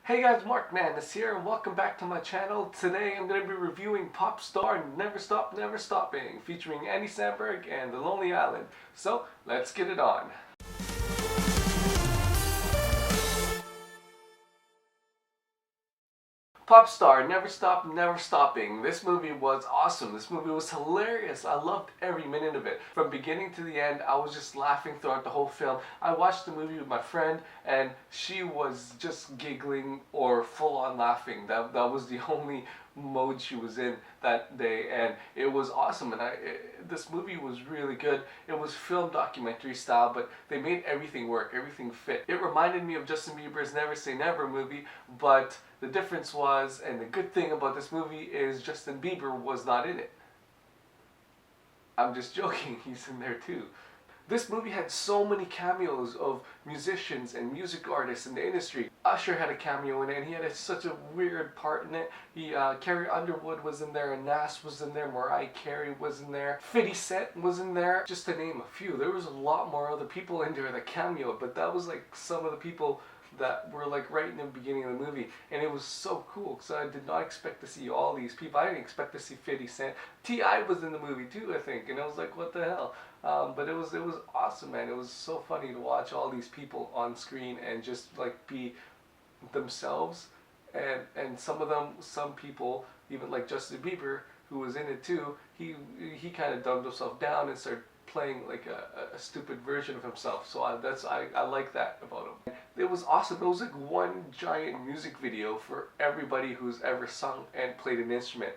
Hey guys, MarcMadness here and welcome back to my channel. Today I'm going to be reviewing Popstar Never Stop Never Stopping featuring Andy Samberg and The Lonely Island. So let's get it on. Popstar Never Stop Never Stopping. This movie was awesome. This movie was hilarious. I loved every minute of it. From beginning to the end, I was just laughing throughout the whole film. I watched the movie with my friend and she was just giggling or full on laughing. That was the only mode she was in that day, and it was awesome. And this movie was really good. It was film documentary style, but they made everything work, everything fit. It reminded me of Justin Bieber's Never Say Never movie, but the difference was, and the good thing about this movie is Justin Bieber was not in it. I'm just joking, he's in there too. This movie had so many cameos of musicians and music artists in the industry. Usher had a cameo in it, and he had such a weird part in it. Carrie Underwood was in there, and Nas was in there, Mariah Carey was in there, 50 Cent was in there, just to name a few. There was a lot more other people in there that cameoed, but that was like some of the people that were like right in the beginning of the movie, and it was so cool because I did not expect to see all these people. I didn't expect to see 50 Cent. T.I. was in the movie too, I think, and I was like, what the hell? But it was awesome, man. It was so funny to watch all these people on screen and just like be themselves, and some people, even like Justin Bieber, who was in it too, he kind of dumbed himself down and started playing like a stupid version of himself. So I like that about him. It was awesome. It was like one giant music video for everybody who's ever sung and played an instrument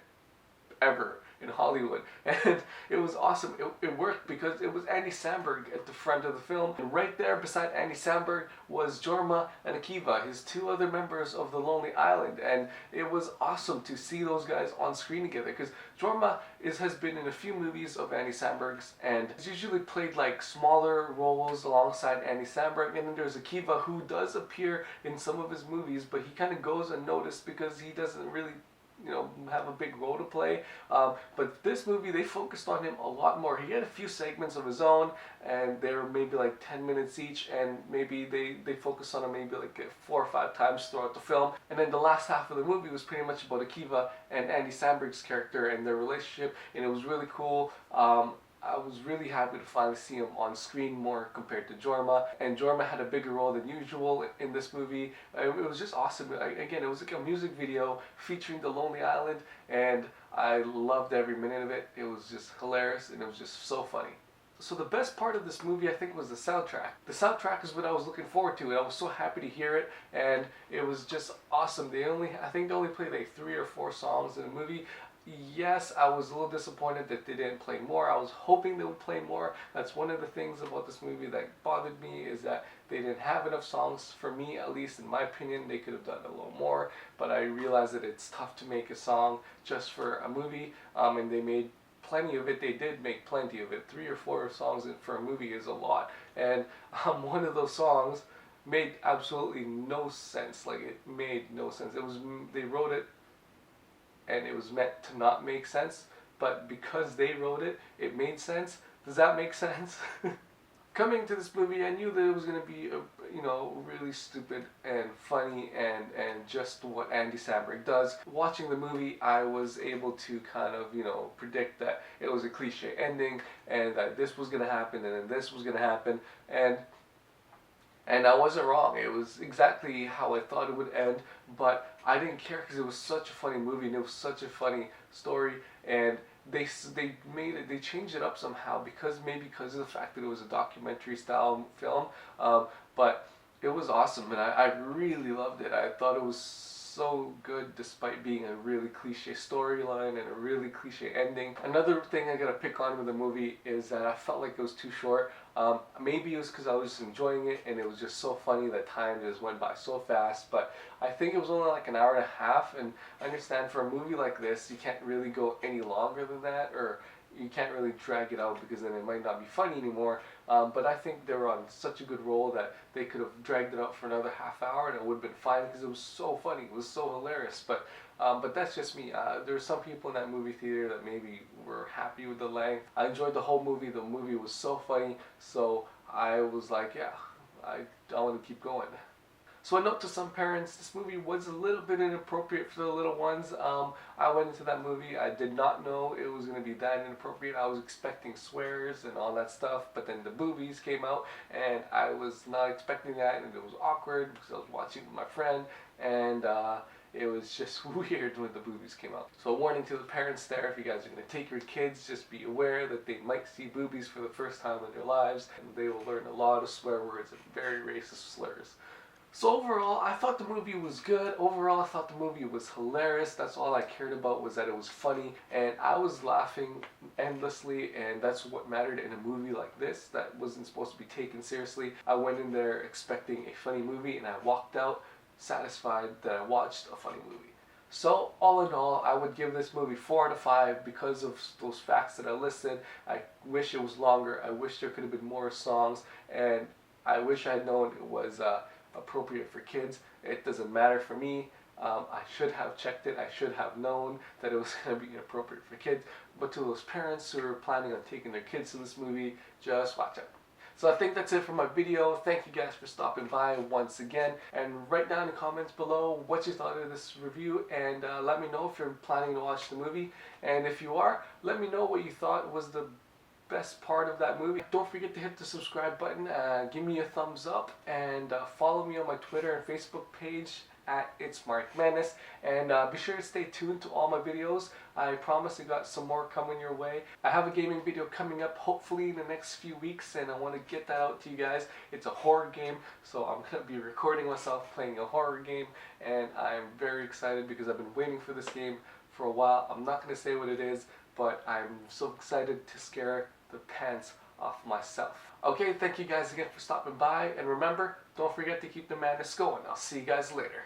ever in Hollywood, and it was awesome. It worked because it was Andy Samberg at the front of the film, and right there beside Andy Samberg was Jorma and Akiva, his two other members of The Lonely Island, and it was awesome to see those guys on screen together because Jorma has been in a few movies of Andy Samberg's, and he's usually played like smaller roles alongside Andy Samberg, and then there's Akiva, who does appear in some of his movies, but he kind of goes unnoticed because he doesn't really have a big role to play. But this movie, they focused on him a lot more. He had a few segments of his own, and they were maybe like 10 minutes each, and maybe they focused on him maybe like 4 or 5 times throughout the film. And then the last half of the movie was pretty much about Akiva and Andy Samberg's character and their relationship, and it was really cool. I was really happy to finally see him on screen more compared to Jorma, and Jorma had a bigger role than usual in this movie. It was just awesome. Again, it was like a music video featuring The Lonely Island, and I loved every minute of it. It was just hilarious, and it was just so funny. So the best part of this movie, I think, was the soundtrack. The soundtrack is what I was looking forward to, and I was so happy to hear it, and it was just awesome. I think they only played like 3 or 4 songs in the movie. Yes, I was a little disappointed that they didn't play more. I was hoping they would play more. That's one of the things about this movie that bothered me, is that they didn't have enough songs. For me, at least in my opinion, they could have done a little more, but I realized that it's tough to make a song just for a movie, and they made plenty of it. They did make plenty of it. 3 or 4 songs for a movie is a lot, and one of those songs made absolutely no sense. Like, it made no sense. They wrote it and it was meant to not make sense, but because they wrote it, it made sense. Does that make sense? Coming to this movie, I knew that it was going to be really stupid and funny and just what Andy Samberg does. Watching the movie, I was able to kind of predict that it was a cliche ending, and that this was going to happen, and then this was going to happen, and I wasn't wrong. It was exactly how I thought it would end, but I didn't care because it was such a funny movie and it was such a funny story, and they changed it up somehow, because of the fact that it was a documentary style film, but it was awesome, and I really loved it. I thought it was so good despite being a really cliche storyline and a really cliche ending. Another thing I gotta pick on with the movie is that I felt like it was too short. Maybe it was because I was just enjoying it and it was just so funny that time just went by so fast, but I think it was only like an hour and a half, and I understand for a movie like this you can't really go any longer than that, or you can't really drag it out because then it might not be funny anymore, but I think they were on such a good roll that they could have dragged it out for another half hour and it would have been fine because it was so funny, it was so hilarious. But that's just me. There were some people in that movie theater that maybe were happy with the length. I enjoyed the whole movie. The movie was so funny, so I was like, yeah, I want to keep going. So a note to some parents, this movie was a little bit inappropriate for the little ones. I went into that movie, I did not know it was going to be that inappropriate. I was expecting swears and all that stuff, but then the boobies came out and I was not expecting that, and it was awkward because I was watching with my friend, and it was just weird when the boobies came out. So a warning to the parents there, if you guys are going to take your kids, just be aware that they might see boobies for the first time in their lives, and they will learn a lot of swear words and very racist slurs. So overall, I thought the movie was good. Overall, I thought the movie was hilarious. That's all I cared about, was that it was funny. And I was laughing endlessly, and that's what mattered in a movie like this that wasn't supposed to be taken seriously. I went in there expecting a funny movie, and I walked out satisfied that I watched a funny movie. So all in all, I would give this movie 4 out of 5 because of those facts that I listed. I wish it was longer. I wish there could have been more songs, and I wish I had known it was appropriate for kids. It doesn't matter for me. I should have checked it. I should have known that it was going to be inappropriate for kids. But to those parents who are planning on taking their kids to this movie, just watch out. So I think that's it for my video. Thank you guys for stopping by once again. And write down in the comments below what you thought of this review, and let me know if you're planning to watch the movie. And if you are, let me know what you thought was the best part of that movie. Don't forget to hit the subscribe button, give me a thumbs up, and follow me on my Twitter and Facebook page at It's MarcMadness, and be sure to stay tuned to all my videos. I promise I got some more coming your way. I have a gaming video coming up hopefully in the next few weeks, and I want to get that out to you guys. It's a horror game, so I'm going to be recording myself playing a horror game, and I'm very excited because I've been waiting for this game for a while. I'm not going to say what it is, but I'm so excited to scare the pants off myself. Okay, thank you guys again for stopping by, and remember, don't forget to keep the madness going. I'll see you guys later.